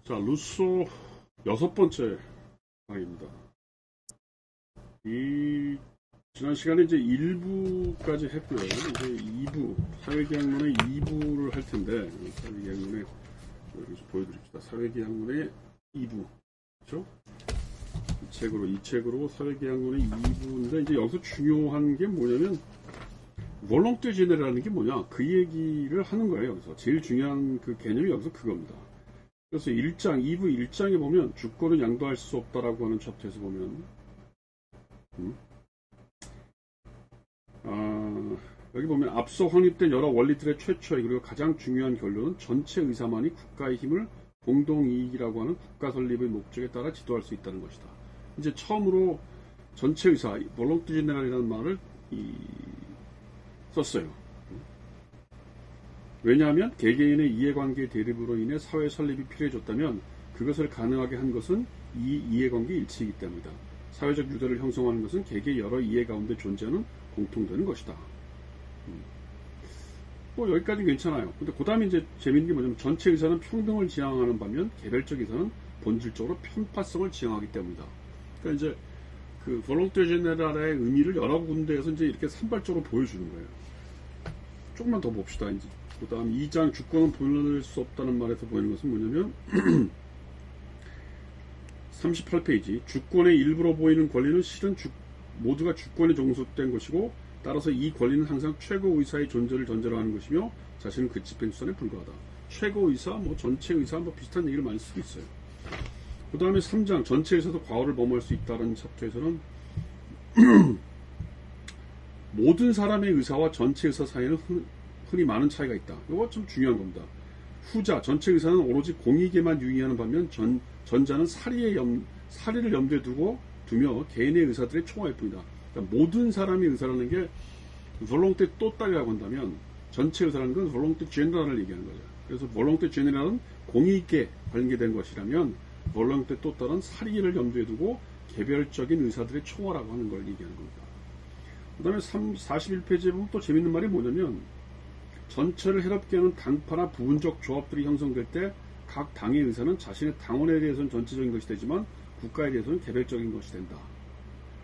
자, 루소 6번째 강의입니다. 지난 시간에 이제 1부까지 했고요. 이제 2부, 사회계약론의 2부를 할 텐데, 사회계약론의, 여기서 보여드립시다. 사회계약론의 2부. 그렇죠? 이 책으로 사회계약론의 2부인데, 이제 여기서 중요한 게 뭐냐면, 볼렁테 제네라는 게 뭐냐? 그 얘기를 하는 거예요, 여기서. 제일 중요한 그 개념이 여기서 그겁니다. 그래서 1장, 2부 1장에 보면 주권은 양도할 수 없다라고 하는 챕터에서 보면 여기 보면 앞서 확립된 여러 원리들의 최초의 그리고 가장 중요한 결론은 전체 의사만이 국가의 힘을 공동이익이라고 하는 국가 설립의 목적에 따라 지도할 수 있다는 것이다. 이제 처음으로 전체 의사, 볼렁테 제네랄이라는 말을 썼어요. 왜냐하면 개개인의 이해관계 대립으로 인해 사회 설립이 필요해졌다면 그것을 가능하게 한 것은 이 이해관계 일치이기 때문이다. 사회적 유대를 형성하는 것은 개개의 여러 이해 가운데 존재하는 공통되는 것이다. 뭐 여기까지 괜찮아요. 근데 그 다음에 이제 재밌는 게 뭐냐면 전체 의사는 평등을 지향하는 반면 개별적 의사는 본질적으로 편파성을 지향하기 때문이다. 그러니까 이제 그 볼렁테 제네랄의 의미를 여러 군데에서 이제 이렇게 산발적으로 보여주는 거예요. 조금만 더 봅시다. 이제 그 다음 2장 주권은 분리될 수 없다는 말에서 보이는 것은 뭐냐면 38페이지 주권의 일부로 보이는 권리는 실은 모두가 주권에 종속된 것이고 따라서 이 권리는 항상 최고의사의 존재를 전제로 하는 것이며 자신은 그 집행수단에 불과하다. 최고의사, 뭐 전체의사 뭐 비슷한 얘기를 많이 쓰고 있어요. 그 다음에 3장 전체의사도 과오를 범할 수 있다는 챕터에서는 모든 사람의 의사와 전체의사 사이에는 흔히 많은 차이가 있다. 이거 좀 중요한 겁니다. 후자, 전체 의사는 오로지 공익에만 유의하는 반면 전자는 사리를 염두에 두며 개인의 의사들의 총화일 뿐이다. 그러니까 모든 사람의 의사라는 게 볼렁테 또따리라고 한다면 전체 의사라는 건 볼렁테 제네랄을 얘기하는 거죠. 그래서 볼렁테 제네랄은 공익에 관계된 것이라면 볼렁테 또따는 사리를 염두에 두고 개별적인 의사들의 총화라고 하는 걸 얘기하는 겁니다. 그 다음에 41페이지에 보면 또 재밌는 말이 뭐냐면 전체를 해롭게 하는 당파나 부분적 조합들이 형성될 때 각 당의 의사는 자신의 당원에 대해서는 전체적인 것이 되지만 국가에 대해서는 개별적인 것이 된다.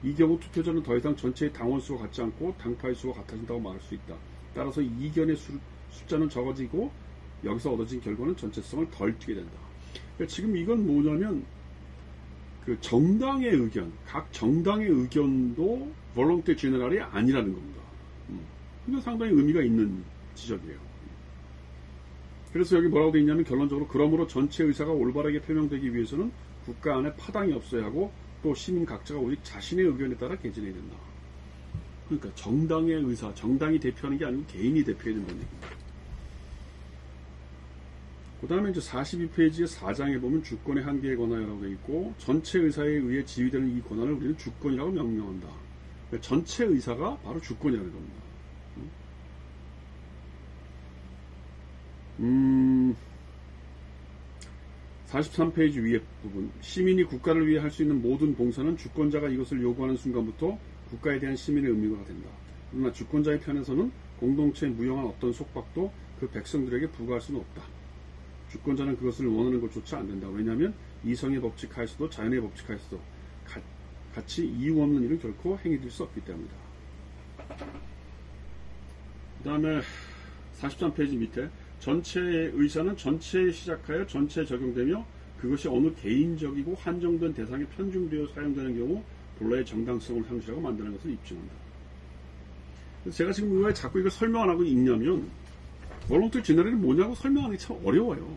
이 경우 투표자는 더 이상 전체의 당원 수가 같지 않고 당파의 수가 같아진다고 말할 수 있다. 따라서 이견의 숫자는 적어지고 여기서 얻어진 결과는 전체성을 덜 띠게 된다. 그러니까 지금 이건 뭐냐면 그 정당의 의견, 각 정당의 의견도 볼렁테 제네랄이 아니라는 겁니다. 이건 상당히 의미가 있는 지적이에요. 그래서 여기 뭐라고 되어 있냐면 결론적으로 그러므로 전체 의사가 올바르게 표명되기 위해서는 국가 안에 파당이 없어야 하고 또 시민 각자가 오직 자신의 의견에 따라 개진해야 된다. 그러니까 정당의 의사, 정당이 대표하는 게 아니고 개인이 대표해야 된다는 얘기입니다. 그 다음에 이제 42페이지의 4장에 보면 주권의 한계에 관하여라고 되어 있고 전체 의사에 의해 지휘되는 이 권한을 우리는 주권이라고 명명한다. 그러니까 전체 의사가 바로 주권이라는 겁니다. 43페이지 위에 부분 시민이 국가를 위해 할 수 있는 모든 봉사는 주권자가 이것을 요구하는 순간부터 국가에 대한 시민의 의무가 된다. 그러나 주권자의 편에서는 공동체에 무용한 어떤 속박도 그 백성들에게 부과할 수는 없다. 주권자는 그것을 원하는 것조차 안 된다. 왜냐하면 이성의 법칙 하에서도 자연의 법칙 하에서도 같이 이유 없는 일은 결코 행해질 수 없기 때문이다. 그 다음에 43페이지 밑에 전체의 의사는 전체에 시작하여 전체에 적용되며 그것이 어느 개인적이고 한정된 대상에 편중되어 사용되는 경우 본래의 정당성을 상실하고 만드는 것을 입증한다. 그래서 제가 지금 왜 자꾸 이걸 설명 안 하고 있냐면 볼렁테 제네랄이 뭐냐고 설명하기 참 어려워요.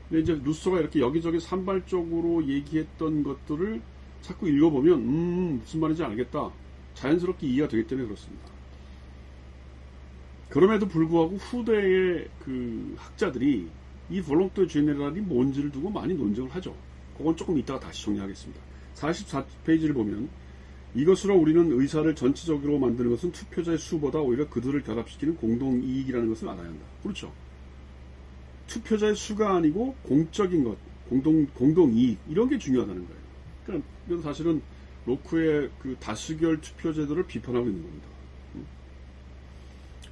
근데 이제 루소가 이렇게 여기저기 산발적으로 얘기했던 것들을 자꾸 읽어보면 무슨 말인지 알겠다. 자연스럽게 이해가 되기 때문에 그렇습니다. 그럼에도 불구하고 후대의 그 학자들이 이 볼렁테 제네랄이 뭔지를 두고 많이 논쟁을 하죠. 그건 조금 이따가 다시 정리하겠습니다. 44페이지를 보면 이것으로 우리는 의사를 전체적으로 만드는 것은 투표자의 수보다 오히려 그들을 결합시키는 공동이익이라는 것을 알아야 한다. 그렇죠. 투표자의 수가 아니고 공적인 것, 공동이익 이런 게 중요하다는 거예요. 그러니까 이건 사실은 로크의 그 다수결 투표 제도를 비판하고 있는 겁니다.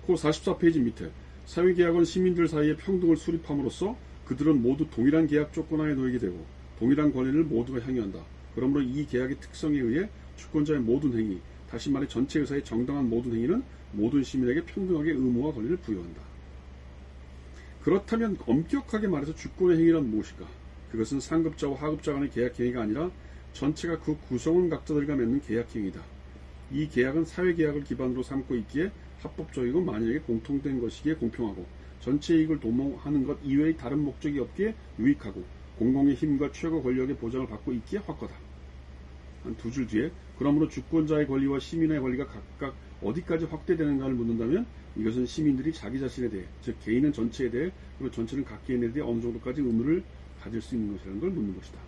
그 44페이지 밑에 사회계약은 시민들 사이에 평등을 수립함으로써 그들은 모두 동일한 계약 조건하에 놓이게 되고 동일한 권리를 모두가 향유한다. 그러므로 이 계약의 특성에 의해 주권자의 모든 행위, 다시 말해 전체 의사의 정당한 모든 행위는 모든 시민에게 평등하게 의무와 권리를 부여한다. 그렇다면 엄격하게 말해서 주권의 행위란 무엇일까? 그것은 상급자와 하급자 간의 계약 행위가 아니라 전체가 그 구성원 각자들과 맺는 계약 행위다. 이 계약은 사회계약을 기반으로 삼고 있기에 합법적이고 만약에 공통된 것이기에 공평하고 전체 이익을 도모하는 것 이외의 다른 목적이 없기에 유익하고 공공의 힘과 최고 권력의 보장을 받고 있기에 확고하다. 한 두 줄 뒤에 그러므로 주권자의 권리와 시민의 권리가 각각 어디까지 확대되는가를 묻는다면 이것은 시민들이 자기 자신에 대해, 즉 개인은 전체에 대해 그리고 전체는 각 개인에 대해 어느 정도까지 의무를 가질 수 있는 것이라는 걸 묻는 것이다.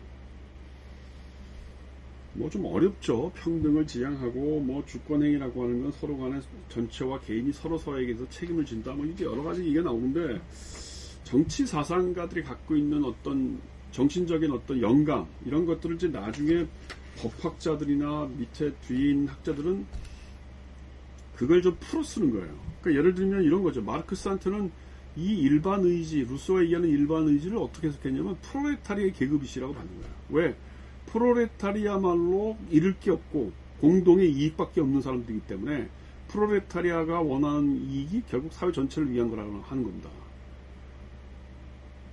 뭐 좀 어렵죠. 평등을 지향하고 뭐 주권행위라고 하는 건 서로 간에 전체와 개인이 서로서로에게서 책임을 진다. 뭐 이게 여러 가지 얘기가 나오는데 정치 사상가들이 갖고 있는 어떤 정신적인 어떤 영감 이런 것들을 이제 나중에 법학자들이나 밑에 뒤인 학자들은 그걸 좀 풀어 쓰는 거예요. 그러니까 예를 들면 이런 거죠. 마르크스한테는 이 일반 의지, 루소가 얘기하는 일반 의지를 어떻게 해석했냐면 프롤레타리아의 계급이시라고 받는 거예요. 왜? 프롤레타리아말로 잃을 게 없고 공동의 이익밖에 없는 사람들이기 때문에 프롤레타리아가 원하는 이익이 결국 사회 전체를 위한 거라고 하는 겁니다.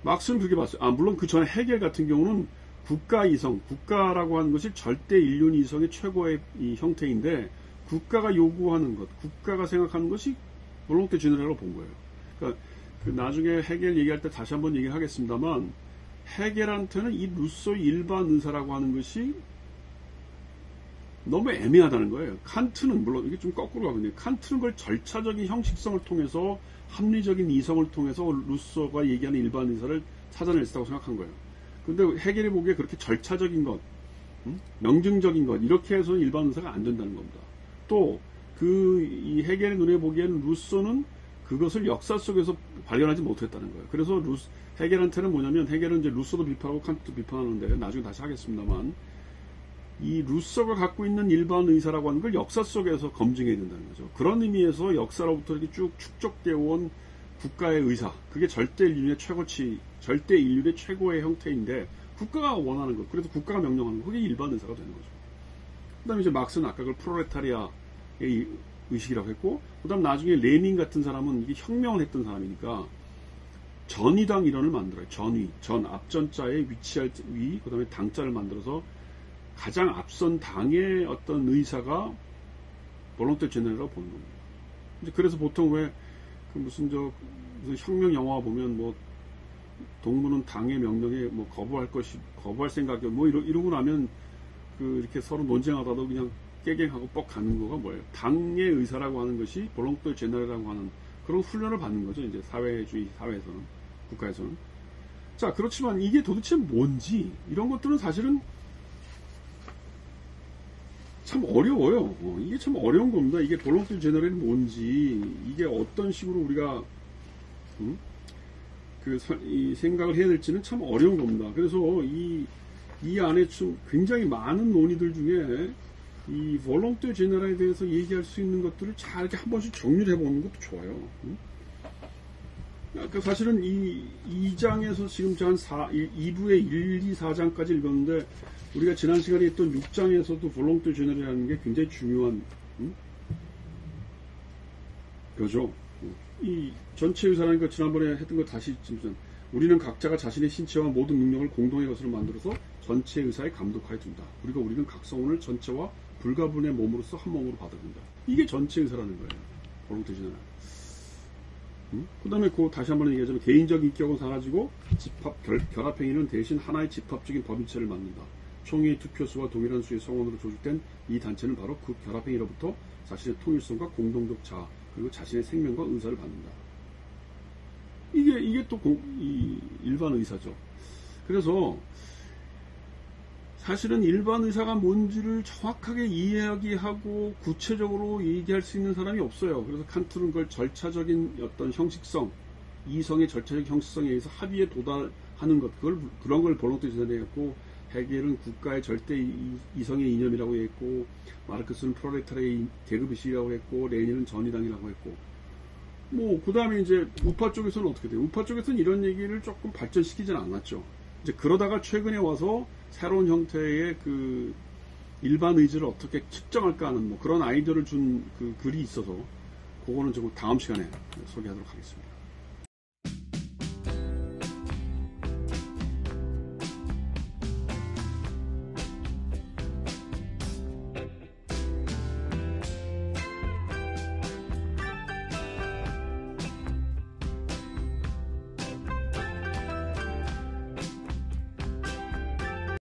막스는 그렇게 봤어요. 물론 그 전에 헤겔 같은 경우는 국가 이성, 국가라고 하는 것이 절대 인륜 이성의 최고의 이 형태인데 국가가 요구하는 것, 국가가 생각하는 것이 볼롱테 제너럴이라고 본 거예요. 그러니까 그 나중에 헤겔 얘기할 때 다시 한번 얘기하겠습니다만 헤겔한테는 이 루소의 일반 의사라고 하는 것이 너무 애매하다는 거예요. 칸트는 물론 이게 좀 거꾸로 가거든요. 칸트는 그걸 절차적인 형식성을 통해서 합리적인 이성을 통해서 루소가 얘기하는 일반 의사를 찾아낼 수 있다고 생각한 거예요. 근데 헤겔이 보기에 그렇게 절차적인 것, 명증적인 것 이렇게 해서는 일반 의사가 안 된다는 겁니다. 또 이 헤겔의 눈에 보기에는 루소는 그것을 역사 속에서 발견하지 못했다는 거예요. 그래서 헤겔한테는 뭐냐면 헤겔은 이제 루소도 비판하고 칸트도 비판하는데 나중에 다시 하겠습니다만 이 루소가 갖고 있는 일반 의사라고 하는 걸 역사 속에서 검증해야 된다는 거죠. 그런 의미에서 역사로부터 이렇게 쭉 축적되어 온 국가의 의사, 그게 절대 인륜의 최고치, 절대 인륜의 최고의 형태인데 국가가 원하는 것, 그래서 국가가 명령하는 것, 그게 일반 의사가 되는 거죠. 그 다음에 이제 막스는 아까 그걸 프롤레타리아의 의식이라고 했고, 그 다음 나중에 레닌 같은 사람은 이게 혁명을 했던 사람이니까 전위당 이론을 만들어요. 전위, 앞전자에 위치할 위, 그 다음에 당자를 만들어서 가장 앞선 당의 어떤 의사가 볼롱테 제너럴이라고 보는 겁니다. 이제 그래서 보통 왜 무슨 혁명 영화 보면 뭐 동무는 당의 명령에 뭐 거부할 생각이 뭐 이러고 나면 이렇게 서로 논쟁하다도 그냥 깨갱하고 뻑 가는 거가 뭐예요? 당의 의사라고 하는 것이 볼롱테 제너럴이라고 하는 그런 훈련을 받는 거죠. 이제 사회주의 사회에서는, 국가에서는. 자, 그렇지만 이게 도대체 뭔지 이런 것들은 사실은 참 어려워요. 이게 참 어려운 겁니다. 이게 볼롱테 제너럴이 뭔지, 이게 어떤 식으로 우리가 이 생각을 해야 될지는 참 어려운 겁니다. 그래서 이 안에 좀 굉장히 많은 논의들 중에 이 볼롱테 제너럴에 대해서 얘기할 수 있는 것들을 잘 이렇게 한 번씩 정리를 해보는 것도 좋아요. 그러니까 사실은 이 2장에서 지금 한 2부의 1, 2, 4장까지 읽었는데 우리가 지난 시간에 했던 6장에서도 볼롱테 제너럴이라는 게 굉장히 중요한 거죠. 이 전체 의사라니까 지난번에 했던 거 다시 지금 우리는 각자가 자신의 신체와 모든 능력을 공동의 것으로 만들어서 전체 의사에 감독하여 둔다. 그리고 우리는 각 성원을 전체와 불가분의 몸으로서 한 몸으로 받아든다. 이게 전체 의사라는 거예요. 볼롱테 제너럴. 그 다음에 다시 한번 얘기하자면 개인적 인격은 사라지고 결합행위는 대신 하나의 집합적인 법인체를 만든다. 총회의 투표수와 동일한 수의 성원으로 조직된 이 단체는 바로 그 결합행위로부터 자신의 통일성과 공동적 자아 그리고 자신의 생명과 의사를 받는다. 이게 또 일반 의사죠. 그래서 사실은 일반 의사가 뭔지를 정확하게 이야기하고 구체적으로 얘기할 수 있는 사람이 없어요. 그래서 칸트는 그걸 절차적인 어떤 형식성, 이성의 절차적 형식성에 의해서 합의에 도달하는 것, 그런 걸 볼롱테 제너럴이 했고, 헤겔은 국가의 절대 이성의 이념이라고 했고, 마르크스는 프롤레타리아의 계급의식이라고 했고, 레닌은 전위당이라고 했고, 뭐, 그 다음에 이제 우파 쪽에서는 어떻게 돼요? 우파 쪽에서는 이런 얘기를 조금 발전시키진 않았죠. 이제 그러다가 최근에 와서 새로운 형태의 그 일반 의지를 어떻게 측정할까 하는 뭐 그런 아이디어를 준 그 글이 있어서 그거는 조금 다음 시간에 소개하도록 하겠습니다.